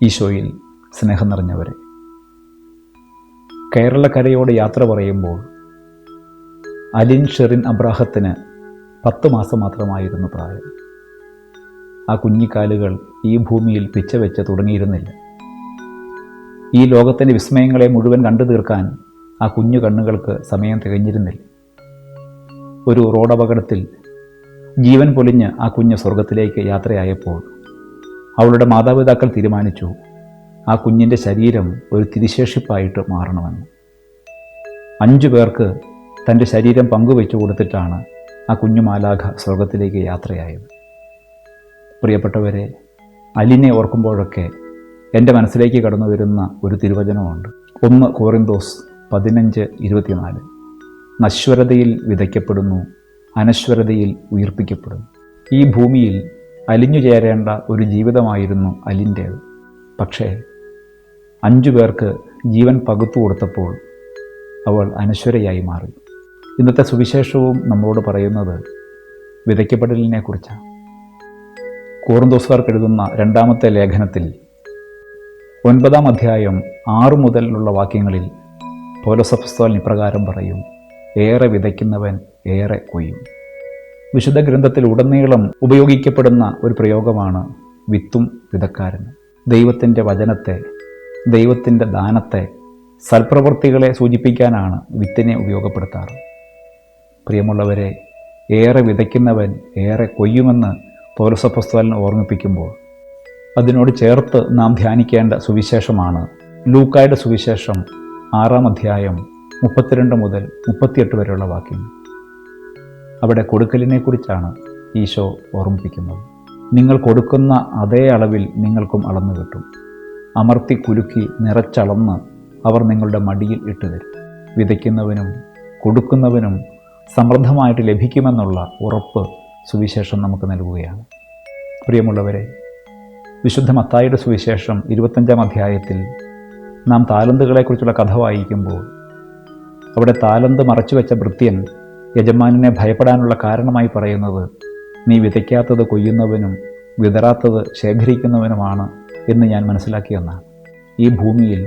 ഈശോയിൽ സ്നേഹം നിറഞ്ഞവരെ, കേരളക്കരയോട് യാത്ര പറയുമ്പോൾ അലിൻ ഷെറിൻ അബ്രാഹത്തിന് 10 മാസം മാത്രമായിരുന്നു പ്രായം. ആ കുഞ്ഞിക്കാലുകൾ ഈ ഭൂമിയിൽ പിച്ചവെച്ച് തുടങ്ങിയിരുന്നില്ല. ഈ ലോകത്തിൻ്റെ വിസ്മയങ്ങളെ മുഴുവൻ കണ്ടു തീർക്കാൻ ആ കുഞ്ഞു കണ്ണുകൾക്ക് സമയം തികഞ്ഞിരുന്നില്ല. ഒരു റോഡപകടത്തിൽ ജീവൻ പൊലിഞ്ഞ് ആ കുഞ്ഞ് സ്വർഗത്തിലേക്ക് യാത്രയായപ്പോൾ അവളുടെ മാതാപിതാക്കൾ തീരുമാനിച്ചു ആ കുഞ്ഞിൻ്റെ ശരീരം ഒരു തിരിശേഷിപ്പായിട്ട് മാറണമെന്ന്. 5 പേർക്ക് തൻ്റെ ശരീരം പങ്കുവെച്ചു കൊടുത്തിട്ടാണ് ആ കുഞ്ഞു മാലാഖ സ്വർഗത്തിലേക്ക് യാത്രയായത്. പ്രിയപ്പെട്ടവരെ, അലിനെ ഓർക്കുമ്പോഴൊക്കെ എൻ്റെ മനസ്സിലേക്ക് കടന്നു വരുന്ന ഒരു തിരുവചനമുണ്ട്. 1 കോറിന്തോസ് 15:24. നശ്വരതയിൽ വിതയ്ക്കപ്പെടുന്നു, അനശ്വരതയിൽ ഉയിർപ്പിക്കപ്പെടുന്നു. ഈ ഭൂമിയിൽ അലിഞ്ഞു ചേരേണ്ട ഒരു ജീവിതമായിരുന്നു അലിൻ്റേത്. പക്ഷേ 5 പേർക്ക് ജീവൻ പകുത്തു കൊടുത്തപ്പോൾ അവൾ അനശ്വരയായി മാറി. ഇന്നത്തെ സുവിശേഷവും നമ്മളോട് പറയുന്നത് വിതയ്ക്കപ്പെടലിനെ കുറിച്ചാണ്. കോറിന്തോസുകാർക്ക് എഴുതുന്ന 2-ാമത്തെ ലേഖനത്തിൽ 9-ാം അധ്യായം 6 മുതലുള്ള വാക്യങ്ങളിൽ പൗലോസ് അപ്പോസ്തലൻ ഇപ്രകാരം പറയും: ഏറെ വിതയ്ക്കുന്നവൻ ഏറെ കൊയ്യും. വിശുദ്ധ ഗ്രന്ഥത്തിൽ ഉടനീളം ഉപയോഗിക്കപ്പെടുന്ന ഒരു പ്രയോഗമാണ് വിത്തും വിതക്കാരനും. ദൈവത്തിൻ്റെ വചനത്തെ, ദൈവത്തിൻ്റെ ദാനത്തെ, സൽപ്രവൃത്തികളെ സൂചിപ്പിക്കാനാണ് വിത്തിനെ ഉപയോഗപ്പെടുത്താറ്. പ്രിയമുള്ളവരെ, ഏറെ വിതയ്ക്കുന്നവൻ ഏറെ കൊയ്യുമെന്ന് പൗലോസ് അപ്പോസ്തലൻ ഓർമ്മിപ്പിക്കുമ്പോൾ അതിനോട് ചേർത്ത് നാം ധ്യാനിക്കേണ്ട സുവിശേഷമാണ് ലൂക്കായുടെ സുവിശേഷം 6-ാം അധ്യായം 32 മുതൽ 38 വരെയുള്ള വാക്യങ്ങൾ. അവിടെ കൊടുക്കലിനെക്കുറിച്ചാണ് ഈശോ ഓർമ്മിപ്പിക്കുന്നത്. നിങ്ങൾ കൊടുക്കുന്ന അതേ അളവിൽ നിങ്ങൾക്കും അളന്നു കിട്ടും. അമർത്തി കുലുക്കി നിറച്ചളന്ന് അവർ നിങ്ങളുടെ മടിയിൽ ഇട്ടുതരും. വിതയ്ക്കുന്നവനും കൊടുക്കുന്നവനും സമൃദ്ധമായിട്ട് ലഭിക്കുമെന്നുള്ള ഉറപ്പ് സുവിശേഷം നമുക്ക് നൽകുകയാണ്. പ്രിയമുള്ളവരെ, വിശുദ്ധ മത്തായിയുടെ സുവിശേഷം 25-ാം അധ്യായത്തിൽ നാം താലന്തുകളെക്കുറിച്ചുള്ള കഥ വായിക്കുമ്പോൾ അവിടെ താലന്ത് മറച്ചുവെച്ച ഭൃത്യൻ യജമാനനെ ഭയപ്പെടാനുള്ള കാരണമായി പറയുന്നത് നീ വിതയ്ക്കാത്തത് കൊയ്യുന്നവനും വിതറാത്തത് ശേഖരിക്കുന്നവനുമാണ് എന്ന് ഞാൻ മനസ്സിലാക്കിയെന്നാണ്. ഈ ഭൂമിയിൽ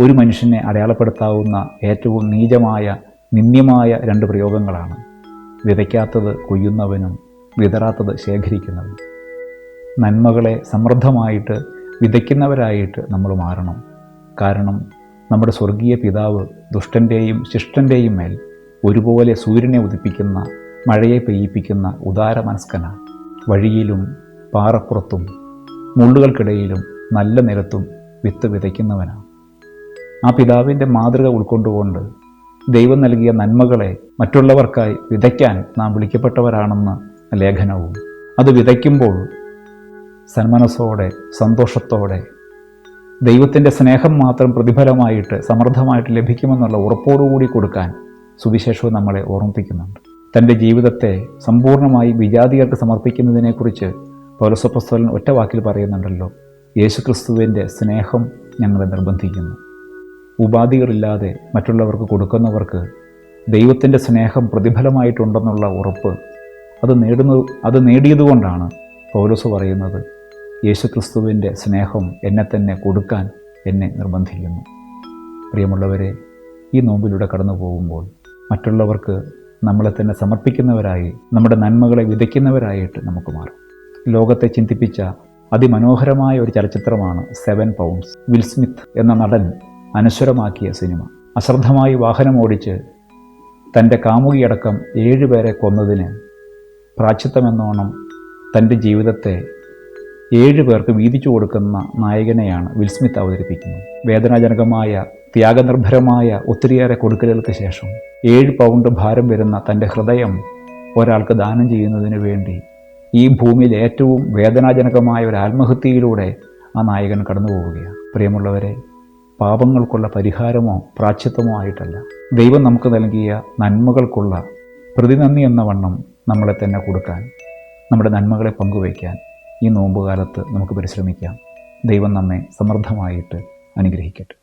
ഒരു മനുഷ്യനെ അടയാളപ്പെടുത്താവുന്ന ഏറ്റവും നീചമായ, നിന്ദ്യമായ 2 പ്രയോഗങ്ങളാണ് വിതയ്ക്കാത്തത് കൊയ്യുന്നവനും വിതറാത്തത് ശേഖരിക്കുന്നവനും. നന്മകളെ സമൃദ്ധമായിട്ട് വിതയ്ക്കുന്നവരായിട്ട് നമ്മൾ മാറണം. കാരണം നമ്മുടെ സ്വർഗീയ പിതാവ് ദുഷ്ടൻ്റെയും ശിഷ്ടൻ്റെയും മേൽ ഒരുപോലെ സൂര്യനെ ഉദിപ്പിക്കുന്ന, മഴയെ പെയ്യിപ്പിക്കുന്ന ഉദാരമനസ്കനാണ്. വഴിയിലും പാറപ്പുറത്തും മുള്ളുകൾക്കിടയിലും നല്ല നിലത്തും വിത്ത് വിതയ്ക്കുന്നവനാണ്. ആ പിതാവിൻ്റെ മാതൃക ഉൾക്കൊണ്ടുകൊണ്ട് ദൈവം നൽകിയ നന്മകളെ മറ്റുള്ളവർക്കായി വിതയ്ക്കാൻ നാം വിളിക്കപ്പെട്ടവരാണെന്ന് ലേഖനവും. അത് വിതയ്ക്കുമ്പോൾ സന്മനസ്സോടെ, സന്തോഷത്തോടെ, ദൈവത്തിൻ്റെ സ്നേഹം മാത്രം പ്രതിഫലമായിട്ട് സമൃദ്ധമായിട്ട് ലഭിക്കുമെന്നുള്ള ഉറപ്പോടുകൂടി കൊടുക്കാൻ സുവിശേഷവും നമ്മളെ ഓർമ്മിപ്പിക്കുന്നുണ്ട്. തൻ്റെ ജീവിതത്തെ സമ്പൂർണ്ണമായി വിജാതികർക്ക് സമർപ്പിക്കുന്നതിനെക്കുറിച്ച് പൗലോസ് അപ്പോസ്തലൻ ഒറ്റ വാക്കിൽ പറയുന്നുണ്ടല്ലോ: യേശുക്രിസ്തുവിൻ്റെ സ്നേഹം ഞങ്ങളെ നിർബന്ധിക്കുന്നു. ഉപാധികളില്ലാതെ മറ്റുള്ളവർക്ക് കൊടുക്കുന്നവർക്ക് ദൈവത്തിൻ്റെ സ്നേഹം പ്രതിഫലമായിട്ടുണ്ടെന്നുള്ള ഉറപ്പ് അത് നേടിയതുകൊണ്ടാണ് പൗലോസ് പറയുന്നത് യേശുക്രിസ്തുവിൻ്റെ സ്നേഹം എന്നെ തന്നെ കൊടുക്കാൻ എന്നെ നിർബന്ധിക്കുന്നു. പ്രിയമുള്ളവരെ, ഈ നോമ്പിലൂടെ കടന്നു പോകുമ്പോൾ മറ്റുള്ളവർക്ക് നമ്മളെ തന്നെ സമർപ്പിക്കുന്നവരായി, നമ്മുടെ നന്മകളെ വിതയ്ക്കുന്നവരായിട്ട് നമുക്ക് മാറും. ലോകത്തെ ചിന്തിപ്പിച്ച അതിമനോഹരമായ ഒരു ചലച്ചിത്രമാണ് 7 പൗണ്ട്സ്. വിൽ സ്മിത്ത് എന്ന നടൻ അനശ്വരമാക്കിയ സിനിമ. അശ്രദ്ധമായി വാഹനമോടിച്ച് തൻ്റെ കാമുകിയടക്കം 7 പേരെ കൊന്നതിന് പ്രായശ്ചിത്തമെന്നോണം തൻ്റെ ജീവിതത്തെ 7 പേർക്ക് വീതിച്ചു കൊടുക്കുന്ന നായകനെയാണ് വിൽ സ്മിത്ത് അവതരിപ്പിക്കുന്നത്. വേദനാജനകമായ, ത്യാഗനിർഭരമായ ഒത്തിരിയേറെ കൊടുക്കലുകൾക്ക് ശേഷം 7 പൗണ്ട് ഭാരം വരുന്ന തൻ്റെ ഹൃദയം ഒരാൾക്ക് ദാനം ചെയ്യുന്നതിന് വേണ്ടി ഈ ഭൂമിയിൽ ഏറ്റവും വേദനാജനകമായ ഒരു ആത്മഹത്യയിലൂടെ ആ നായകൻ കടന്നു പോവുകയാണ്. പ്രിയമുള്ളവരെ, പാപങ്ങൾക്കുള്ള പരിഹാരമോ പ്രായശ്ചിത്തമോ ആയിട്ടല്ല, ദൈവം നമുക്ക് നൽകിയ നന്മകൾക്കുള്ള പ്രതിനന്ദി എന്ന വണ്ണം നമ്മളെ തന്നെ കൊടുക്കാൻ, നമ്മുടെ നന്മകളെ പങ്കുവയ്ക്കാൻ ഈ നോമ്പുകാലത്ത് നമുക്ക് പരിശ്രമിക്കാം. ദൈവം നമ്മെ സമൃദ്ധമായിട്ട് അനുഗ്രഹിക്കട്ടെ.